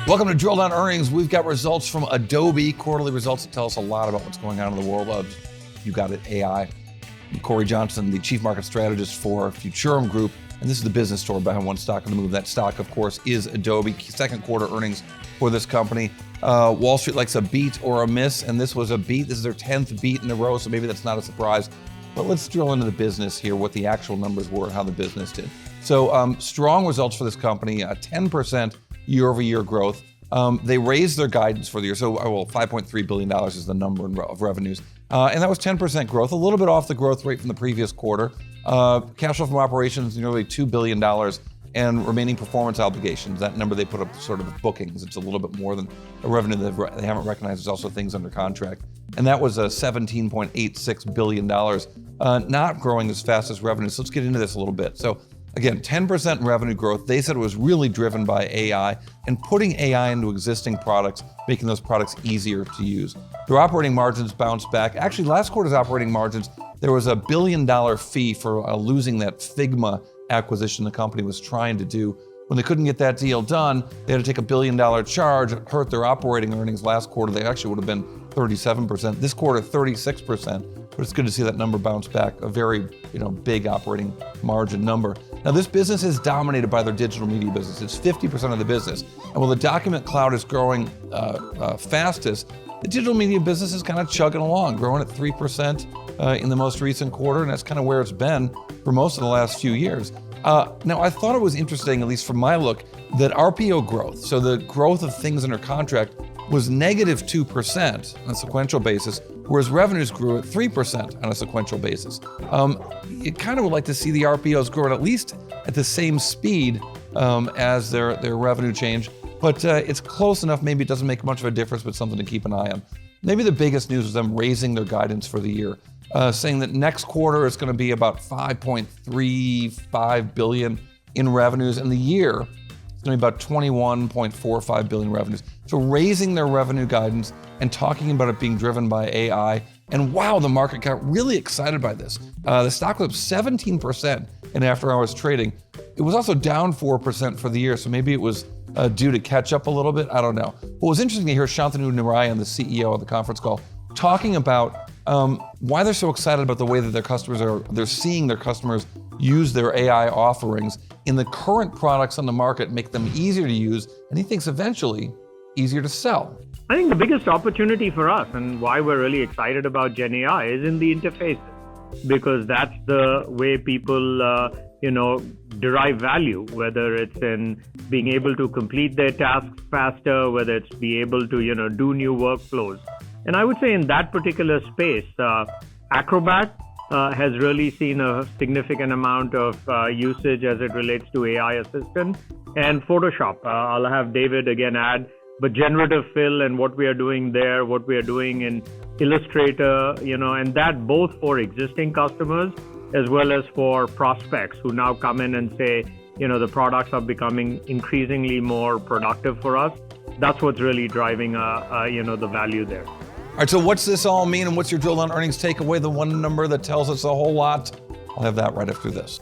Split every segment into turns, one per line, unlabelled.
Welcome to Drill Down Earnings. We've got results from Adobe, quarterly results that tell us a lot about what's going on in the world of, you got it, AI. I'm Cory Johnson, the Chief Market Strategist for Futurum Group, and this is the business story behind one stock on the move. That stock, of course, is Adobe. Second quarter earnings for this company. Wall Street likes a beat or a miss, and this was a beat. This is their 10th beat in a row, so maybe that's not a surprise. But let's drill into the business here, what the actual numbers were and how the business did. So strong results for this company, 10% year-over-year growth. They raised their guidance for the year. So, $5.3 billion is the number of revenues. And that was 10% growth, a little bit off the growth rate from the previous quarter. Cash flow from operations, nearly $2 billion. And remaining performance obligations, that number they put up sort of bookings. It's a little bit more than a revenue that they haven't recognized. There's also things under contract. And that was $17.86 billion, not growing as fast as revenue. So let's get into this a little bit. So again, 10% revenue growth. They said it was really driven by AI and putting AI into existing products, making those products easier to use. Their operating margins bounced back. Actually, last quarter's operating margins, there was a $1 billion fee for losing that Figma acquisition the company was trying to do. When they couldn't get that deal done, they had to take a $1 billion charge. It hurt their operating earnings last quarter. They actually would have been 37%. This quarter, 36%. But it's good to see that number bounce back, a very big operating margin number. Now, this business is dominated by their digital media business. It's 50% of the business. And while the document cloud is growing fastest, the digital media business is kind of chugging along, growing at 3% in the most recent quarter, and that's kind of where it's been for most of the last few years. Now, I thought it was interesting, at least from my look, that RPO growth, so the growth of things under contract, was negative 2% on a sequential basis, whereas revenues grew at 3% on a sequential basis. You kind of would like to see the RPOs growing at least at the same speed as their revenue change, but it's close enough. Maybe it doesn't make much of a difference, but something to keep an eye on. Maybe the biggest news is them raising their guidance for the year, saying that next quarter is going to be about $5.35 billion in revenues, and the year it's going to be about $21.45 billion revenues. So raising their revenue guidance and talking about it being driven by AI. And wow, the market got really excited by this. The stock was up 17% in after-hours trading. It was also down 4% for the year, so maybe it was due to catch up a little bit. I don't know. What was interesting to hear Shantanu Narayen, the CEO of the conference call, talking about why they're so excited about the way that they're seeing their customers use their AI offerings in the current products on the market, make them easier to use, and he thinks eventually easier to sell.
I think the biggest opportunity for us and why we're really excited about Gen AI is in the interfaces, because that's the way people derive value, whether it's in being able to complete their tasks faster, whether it's be able to do new workflows. And I would say in that particular space, Acrobat has really seen a significant amount of usage as it relates to AI assistant, and Photoshop. I'll have David again add, but generative fill and what we are doing there, what we are doing in Illustrator, and that both for existing customers as well as for prospects who now come in and say, the products are becoming increasingly more productive for us. That's what's really driving, the value there.
All right, so what's this all mean, and what's your drill down earnings takeaway, the one number that tells us a whole lot? I'll have that right after this.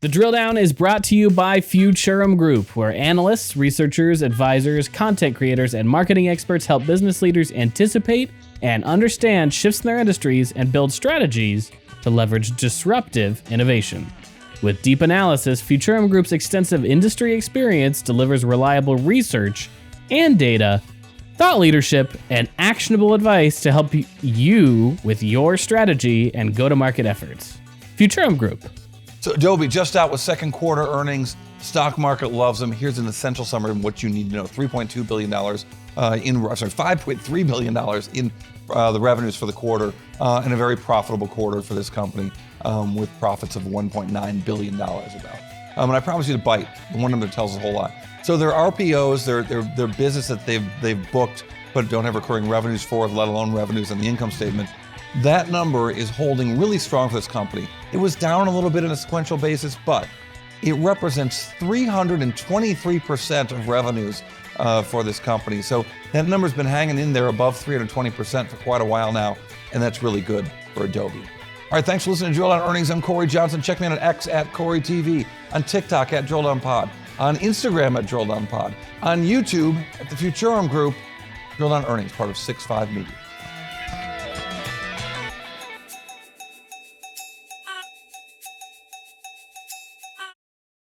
The Drill Down is brought to you by Futurum Group, where analysts, researchers, advisors, content creators, and marketing experts help business leaders anticipate and understand shifts in their industries and build strategies to leverage disruptive innovation. With deep analysis, Futurum Group's extensive industry experience delivers reliable research and data, thought leadership, and actionable advice to help you with your strategy and go-to-market efforts. Futurum Group.
So Adobe just out with second quarter earnings. Stock market loves them. Here's an essential summary of what you need to know. $5.3 billion in the revenues for the quarter, and a very profitable quarter for this company, with profits of $1.9 billion about. And I promise you to bite. The one number that tells us a whole lot. So their RPOs, their business that they've booked but don't have recurring revenues for, let alone revenues on the income statement, that number is holding really strong for this company. It was down a little bit on a sequential basis, but it represents 323% of revenues for this company. So that number's been hanging in there above 320% for quite a while now, and that's really good for Adobe. All right, thanks for listening to Drill Down Earnings. I'm Cory Johnson. Check me out on X @CoryTV, on TikTok @DrillDownPod. on Instagram at Drill Down Pod, on YouTube at the Futurum Group, Drill Down Earnings, part of 6.5 Media.